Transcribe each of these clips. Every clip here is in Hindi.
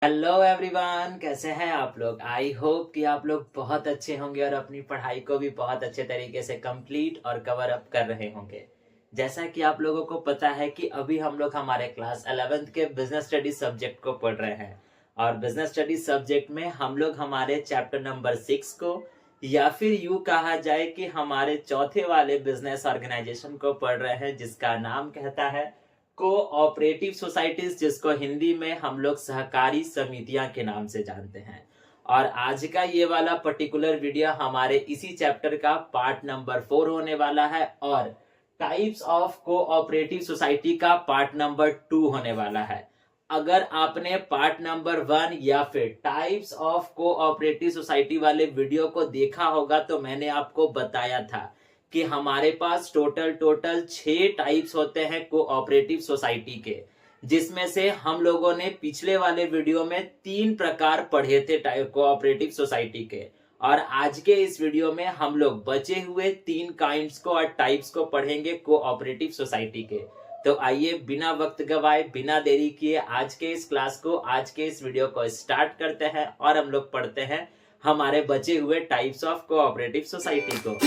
हेलो एवरीवन, कैसे हैं आप लोग। आई होप कि आप लोग बहुत अच्छे होंगे और अपनी पढ़ाई को भी बहुत अच्छे तरीके से कंप्लीट और कवर अप कर रहे होंगे। जैसा कि आप लोगों को पता है कि अभी हम लोग हमारे क्लास 11th के बिजनेस स्टडीज सब्जेक्ट को पढ़ रहे हैं और बिजनेस स्टडीज सब्जेक्ट में हम लोग हमारे चैप्टर नंबर 6 को या फिर यूँ कहा जाए कि हमारे चौथे वाले बिजनेस ऑर्गेनाइजेशन को पढ़ रहे हैं, जिसका नाम कहता है कोऑपरेटिव सोसाइटीज, जिसको हिंदी में हम लोग सहकारी समितियां के नाम से जानते हैं। और आज का ये वाला पर्टिकुलर वीडियो हमारे इसी चैप्टर का पार्ट नंबर 4 होने वाला है और टाइप्स ऑफ कोऑपरेटिव सोसाइटी का पार्ट नंबर 2 होने वाला है। अगर आपने पार्ट नंबर 1 या फिर टाइप्स ऑफ कोऑपरेटिव सोसाइटी वाले वीडियो को देखा होगा तो मैंने आपको बताया था कि हमारे पास टोटल 6 टाइप्स होते हैं कोऑपरेटिव सोसाइटी के, जिसमें से हम लोगों ने पिछले वाले वीडियो में 3 प्रकार पढ़े थे कोऑपरेटिव सोसाइटी के। और आज के इस वीडियो में हम लोग बचे हुए 3 काइंड्स को और टाइप्स को पढ़ेंगे कोऑपरेटिव सोसाइटी के। तो आइए बिना वक्त गवाए, बिना देरी किए आज के इस क्लास को, आज के इस वीडियो को स्टार्ट करते हैं और हम लोग पढ़ते हैं हमारे बचे हुए टाइप्स ऑफ कोऑपरेटिव सोसाइटी को।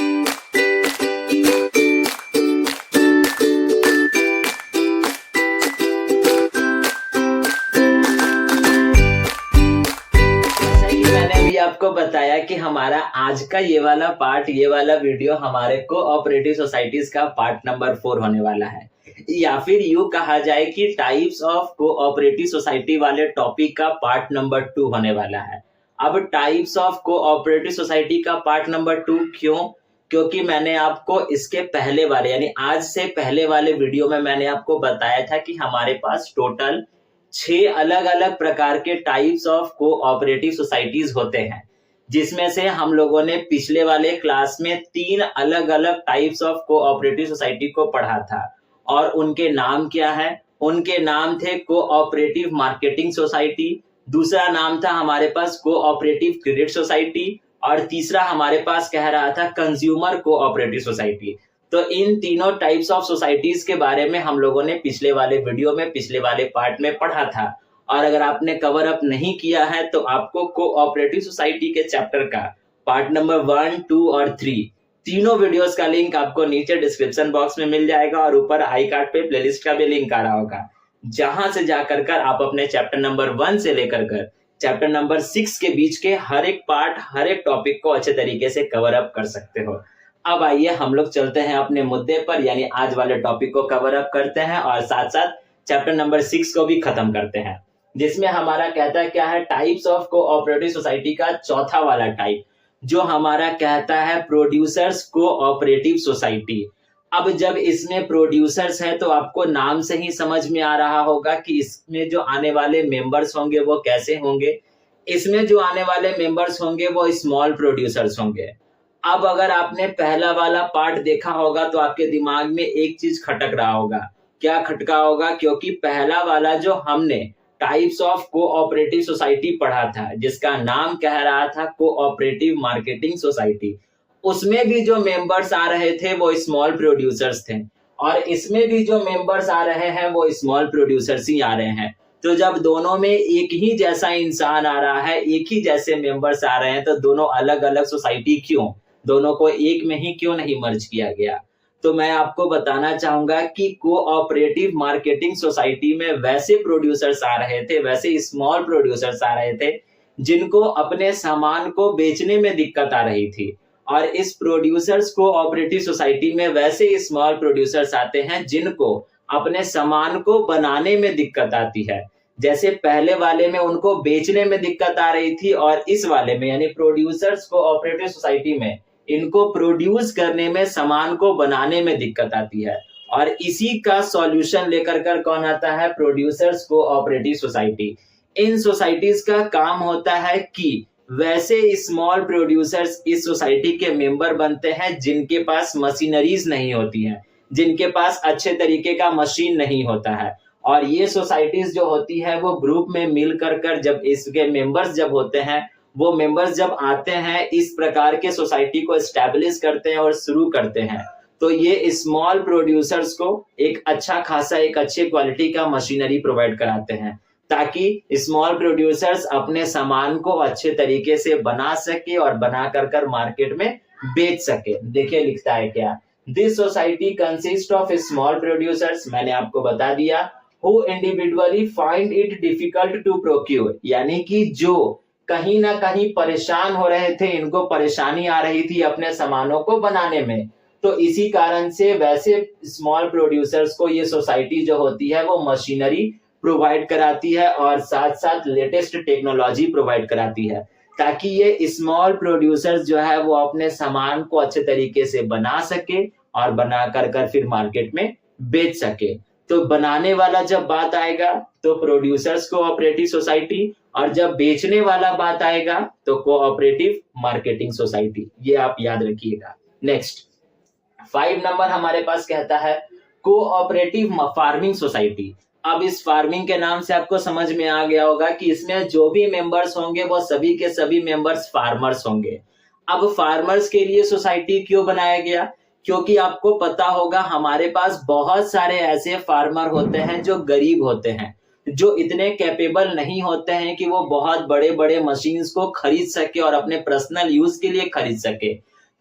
आपको बताया कि हमारा आज का ये वाला पार्ट, ये वाला वीडियो हमारे कोऑपरेटिव सोसाइटीज का पार्ट नंबर 4 होने वाला है, या फिर यूं कहा जाए कि टाइप्स ऑफ कोऑपरेटिव सोसाइटी वाले टॉपिक का पार्ट नंबर 2 होने वाला है। अब टाइप्स ऑफ कोऑपरेटिव सोसाइटी का पार्ट नंबर 2 क्यों? क्योंकि मैंने आपको इसके पहले वाले यानी आज से पहले वाले वीडियो में मैंने आपको बताया था कि हमारे पास टोटल 6 अलग अलग प्रकार के टाइप्स ऑफ कोऑपरेटिव सोसाइटीज होते हैं, जिसमें से हम लोगों ने पिछले वाले क्लास में 3 अलग अलग टाइप्स ऑफ कोऑपरेटिव सोसाइटी को पढ़ा था। और उनके नाम क्या है? उनके नाम थे कोऑपरेटिव मार्केटिंग सोसाइटी, दूसरा नाम था हमारे पास कोऑपरेटिव क्रेडिट सोसाइटी और तीसरा हमारे पास कह रहा था कंज्यूमर कोऑपरेटिव सोसाइटी। तो इन तीनों टाइप्स ऑफ सोसाइटीज के बारे में हम लोगों ने पिछले वाले वीडियो में, पिछले वाले पार्ट में पढ़ा था। और अगर आपने कवर अप नहीं किया है तो आपको कोऑपरेटिव सोसाइटी के चैप्टर का पार्ट नंबर 1, 2 और 3 तीनों वीडियोस का लिंक आपको नीचे डिस्क्रिप्शन बॉक्स में मिल जाएगा और ऊपर आई कार्ड पे प्लेलिस्ट का भी लिंक आ रहा होगा, जहां से जाकर कर आप अपने चैप्टर नंबर 1 से लेकर कर चैप्टर नंबर 6 के बीच के हर एक पार्ट, हर एक टॉपिक को अच्छे तरीके से कवर अप कर सकते हो। अब आइए हम लोग चलते हैं अपने मुद्दे पर, यानी आज वाले टॉपिक को कवर अप करते हैं और साथ साथ चैप्टर नंबर 6 को भी खत्म करते हैं, जिसमें हमारा कहता क्या है टाइप्स ऑफ कोऑपरेटिव सोसाइटी का चौथा वाला टाइप, जो हमारा कहता है प्रोड्यूसर्स कोऑपरेटिव सोसाइटी। अब जब इसमें प्रोड्यूसर्स है तो आपको नाम से ही समझ में आ रहा होगा कि इसमें जो आने वाले मेंबर्स होंगे वो कैसे होंगे। इसमें जो आने वाले मेंबर्स होंगे वो स्मॉल प्रोड्यूसर्स होंगे। अब अगर आपने पहला वाला पार्ट देखा होगा तो आपके दिमाग में एक चीज खटक रहा होगा। क्या खटका होगा? क्योंकि पहला वाला जो हमने टाइप्स ऑफ कोऑपरेटिव सोसाइटी पढ़ा था, जिसका नाम कह रहा था कोऑपरेटिव मार्केटिंग सोसाइटी, उसमें भी जो मेंबर्स आ रहे थे वो स्मॉल प्रोड्यूसर्स थे और इसमें भी जो मेंबर्स आ रहे हैं वो स्मॉल प्रोड्यूसर्स ही आ रहे हैं। तो जब दोनों में एक ही जैसा इंसान आ रहा है, एक ही जैसे मेंबर्स आ रहे हैं, तो दोनों अलग अलग सोसाइटी क्यों, दोनों को एक में ही क्यों नहीं मर्ज किया गया? तो मैं आपको बताना चाहूंगा कि कोऑपरेटिव मार्केटिंग सोसाइटी में वैसे प्रोड्यूसर्स आ रहे थे, वैसे स्मॉल प्रोड्यूसर्स आ रहे थे जिनको अपने सामान को बेचने में दिक्कत आ रही थी। और इस प्रोड्यूसर्स कोऑपरेटिव सोसाइटी में वैसे स्मॉल प्रोड्यूसर्स आते हैं जिनको अपने सामान को बनाने में दिक्कत आती है। जैसे पहले वाले में उनको बेचने में दिक्कत आ रही थी और इस वाले में यानी प्रोड्यूसर्स कोऑपरेटिव सोसाइटी में इनको प्रोड्यूस करने में, सामान को बनाने में दिक्कत आती है। और इसी का सॉल्यूशन लेकर कर कौन आता है? Producers cooperative society. इन सोसाइटीज का काम होता है कि वैसे स्मॉल प्रोड्यूसर्स इस सोसाइटी के मेंबर बनते हैं जिनके पास मशीनरीज नहीं होती हैं, जिनके पास अच्छे तरीके का मशीन नहीं होता है। और ये सोसाइटीज जो होती है वो ग्रुप में मिल कर जब इसके मेंबर्स जब होते हैं, वो मेंबर्स जब आते हैं, इस प्रकार के सोसाइटी को एस्टैब्लिश करते हैं और शुरू करते हैं, तो ये स्मॉल प्रोड्यूसर्स को एक अच्छा खासा, एक अच्छे क्वालिटी का मशीनरी प्रोवाइड कराते हैं ताकि स्मॉल प्रोड्यूसर्स अपने सामान को अच्छे तरीके से बना सके और बना कर मार्केट में बेच सके। देखिए लिखता है क्या, this society consist of small producers, मैंने आपको बता दिया, who individually find it difficult to procure, यानी कि जो कहीं ना कहीं परेशान हो रहे थे, इनको परेशानी आ रही थी अपने सामानों को बनाने में, तो इसी कारण से वैसे स्मॉल प्रोड्यूसर्स को ये सोसाइटी जो होती है वो मशीनरी प्रोवाइड कराती है और साथ साथ लेटेस्ट टेक्नोलॉजी प्रोवाइड कराती है, ताकि ये स्मॉल प्रोड्यूसर्स जो है वो अपने सामान को अच्छे तरीके से बना सके और बना कर फिर मार्केट में बेच सके। तो बनाने वाला जब बात आएगा तो प्रोड्यूसर्स कोऑपरेटिव सोसाइटी, और जब बेचने वाला बात आएगा तो कोऑपरेटिव मार्केटिंग सोसाइटी, ये आप याद रखिएगा। नेक्स्ट 5 नंबर हमारे पास कहता है कोऑपरेटिव फार्मिंग सोसाइटी। अब इस फार्मिंग के नाम से आपको समझ में आ गया होगा कि इसमें जो भी मेंबर्स होंगे वो सभी के सभी मेंबर्स फार्मर्स होंगे। अब फार्मर्स के लिए सोसाइटी क्यों बनाया गया? क्योंकि आपको पता होगा हमारे पास बहुत सारे ऐसे फार्मर होते हैं जो गरीब होते हैं, जो इतने कैपेबल नहीं होते हैं कि वो बहुत बड़े बड़े मशीन्स को खरीद सके और अपने पर्सनल यूज के लिए खरीद सके।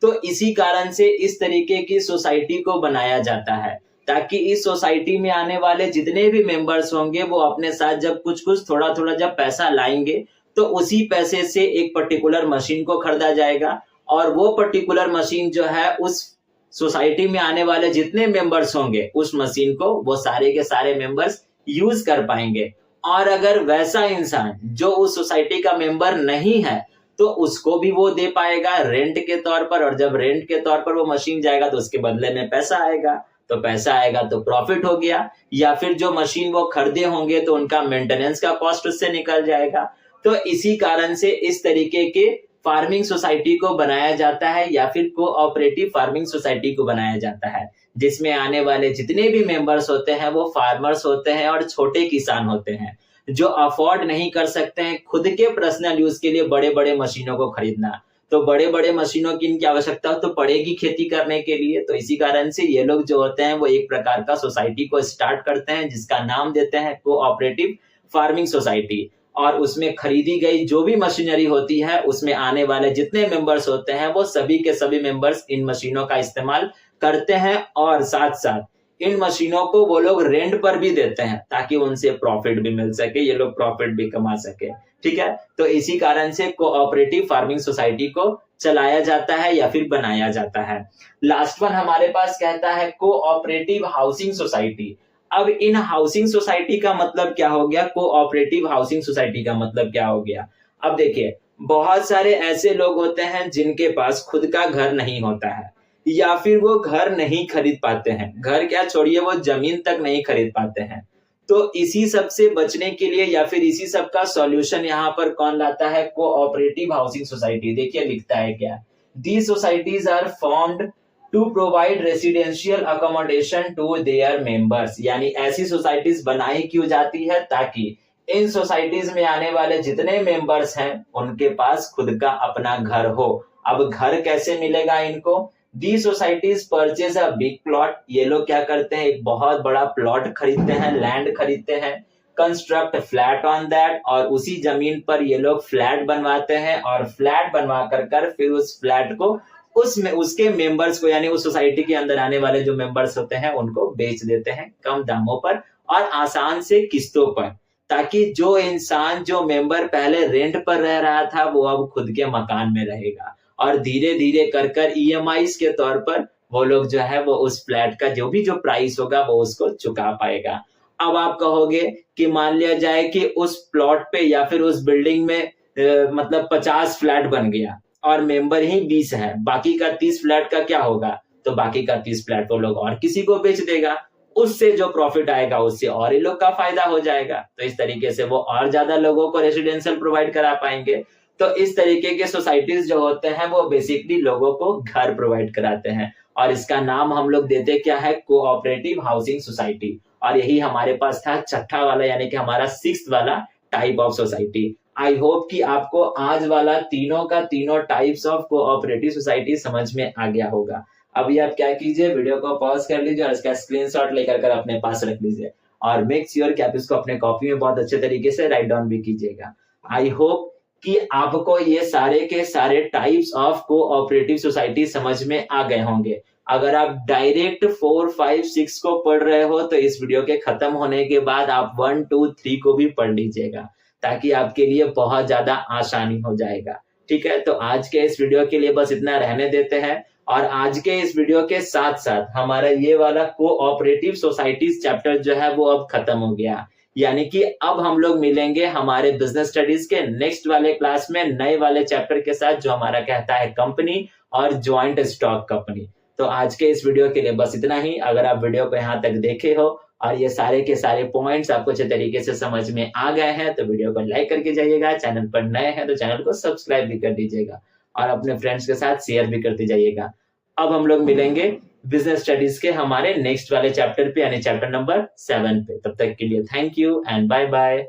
तो इसी कारण से इस तरीके की सोसाइटी को बनाया जाता है, ताकि इस सोसाइटी में आने वाले जितने भी मेंबर्स होंगे वो अपने साथ जब कुछ थोड़ा थोड़ा जब पैसा लाएंगे तो उसी पैसे से एक पर्टिकुलर मशीन को खरीदा जाएगा, और वो पर्टिकुलर मशीन जो है उस सोसाइटी में आने वाले जितने मेंबर्स होंगे उस मशीन को वो सारे के सारे मेंबर्स यूज कर पाएंगे। और अगर वैसा इंसान जो उस सोसाइटी का मेंबर नहीं है तो उसको भी वो दे पाएगा रेंट के तौर पर, और जब रेंट के तौर पर वो मशीन जाएगा तो उसके बदले में पैसा आएगा, तो पैसा आएगा तो प्रॉफिट हो गया, या फिर जो मशीन वो खरीदे होंगे तो उनका मेंटेनेंस का कॉस्ट उससे निकल जाएगा। तो इसी कारण से इस तरीके के फार्मिंग सोसाइटी को बनाया जाता है या फिर कोऑपरेटिव फार्मिंग सोसाइटी को बनाया जाता है, जिसमें आने वाले जितने भी मेंबर्स होते हैं वो फार्मर्स होते हैं और छोटे किसान होते हैं, जो अफोर्ड नहीं कर सकते हैं खुद के पर्सनल यूज के लिए बड़े बड़े मशीनों को खरीदना। तो बड़े बड़े मशीनों की इनकी आवश्यकता तो पड़ेगी खेती करने के लिए, तो इसी कारण से ये लोग जो होते हैं वो एक प्रकार का सोसाइटी को स्टार्ट करते हैं जिसका नाम देते हैं कोऑपरेटिव फार्मिंग सोसाइटी। और उसमें खरीदी गई जो भी मशीनरी होती है उसमें आने वाले जितने मेंबर्स होते हैं वो सभी के सभी मेंबर्स इन मशीनों का इस्तेमाल करते हैं, और साथ साथ इन मशीनों को वो लोग रेंट पर भी देते हैं ताकि उनसे प्रॉफिट भी मिल सके, ये लोग प्रॉफिट भी कमा सके। ठीक है, तो इसी कारण से कोऑपरेटिव फार्मिंग सोसाइटी को चलाया जाता है या फिर बनाया जाता है। लास्ट वन हमारे पास कहता है कोऑपरेटिव हाउसिंग सोसाइटी। अब इन हाउसिंग सोसाइटी का मतलब क्या हो गया, कोऑपरेटिव हाउसिंग सोसाइटी का मतलब क्या हो गया? अब देखिए बहुत सारे ऐसे लोग होते हैं जिनके पास खुद का घर नहीं होता है, या फिर वो घर नहीं खरीद पाते हैं, घर क्या छोड़िए वो जमीन तक नहीं खरीद पाते हैं। तो इसी सब से बचने के लिए या फिर इसी सब का सॉल्यूशन यहाँ पर कौन लाता है? Cooperative housing society. देखिए लिखता है क्या, these societies are formed to provide residential accommodation to their members, यानी ऐसी सोसाइटीज बनाई क्यों जाती है ताकि इन सोसाइटीज में आने वाले जितने मेंबर्स हैं उनके पास खुद का अपना घर हो। अब घर कैसे मिलेगा इनको? These societies purchase a big plot, ये लोग क्या करते हैं एक बहुत बड़ा प्लॉट खरीदते हैं, लैंड खरीदते हैं, कंस्ट्रक्ट फ्लैट ऑन दैट, और उसी जमीन पर ये लोग फ्लैट बनवाते हैं, और फ्लैट बनवा कर फिर उस फ्लैट को उसमें उसके मेंबर्स को यानी उस सोसाइटी के अंदर आने वाले जो मेंबर्स होते हैं उनको बेच देते हैं कम दामों पर और आसान से किस्तों पर, ताकि जो इंसान जो मेंबर पहले रेंट पर रह रहा था वो अब खुद के मकान में रहेगा, और धीरे धीरे कर ईएमआईज के तौर पर वो लोग जो है वो उस फ्लैट का जो भी जो प्राइस होगा वो उसको चुका पाएगा। अब आप कहोगे कि मान लिया जाए कि उस प्लॉट पे या फिर उस बिल्डिंग में मतलब 50 फ्लैट बन गया और मेंबर ही 20 है, बाकी का 30 फ्लैट का क्या होगा? तो बाकी का 30 फ्लैट वो लोग और किसी को बेच देगा, उससे जो प्रॉफिट आएगा उससे और ही लोग का फायदा हो जाएगा। तो इस तरीके से वो और ज्यादा लोगों को रेसिडेंशियल प्रोवाइड करा पाएंगे। तो इस तरीके के सोसाइटीज जो होते हैं वो बेसिकली लोगों को घर प्रोवाइड कराते हैं, और इसका नाम हम लोग देते क्या है? Cooperative housing society. और यही हमारे पास था छठा वाला यानी कि हमारा 6th वाला type of society. I hope कि आपको आज वाला तीनों का तीनों टाइप्स ऑफ कोऑपरेटिव सोसाइटी समझ में आ गया होगा। अभी आप क्या कीजिए, वीडियो को पॉज कर लीजिए और इसका स्क्रीनशॉट लेकर अपने पास रख लीजिए, और मेक श्योर कि आप इसको अपने कॉपी में बहुत अच्छे तरीके से राइट डाउन भी कीजिएगा। आई होप कि आपको ये सारे के सारे टाइप्स ऑफ कोऑपरेटिव सोसाइटी समझ में आ गए होंगे। अगर आप डायरेक्ट 4, 5, 6 को पढ़ रहे हो तो इस वीडियो के खत्म होने के बाद आप 1, 2, 3 को भी पढ़ लीजिएगा, ताकि आपके लिए बहुत ज्यादा आसानी हो जाएगा। ठीक है, तो आज के इस वीडियो के लिए बस इतना रहने देते हैं। और आज के इस वीडियो के साथ साथ हमारा ये वाला कोऑपरेटिव सोसाइटीज चैप्टर जो है वो अब खत्म हो गया। यानी कि अब हम लोग मिलेंगे हमारे बिजनेस स्टडीज के नेक्स्ट वाले क्लास में नए वाले चैप्टर के साथ, जो हमारा कहता है कंपनी और ज्वाइंट स्टॉक कंपनी। तो आज के इस वीडियो के लिए बस इतना ही। अगर आप वीडियो को यहाँ तक देखे हो और ये सारे के सारे पॉइंट्स आपको अच्छे तरीके से समझ में आ गए हैं तो वीडियो को लाइक करके जाइएगा। चैनल पर नए हैं तो चैनल को सब्सक्राइब भी कर दीजिएगा और अपने फ्रेंड्स के साथ शेयर भी करते जाइएगा। अब हम लोग मिलेंगे बिजनेस स्टडीज के हमारे नेक्स्ट वाले चैप्टर पे, यानी चैप्टर नंबर 7 पे। तब तक के लिए thank you and bye bye.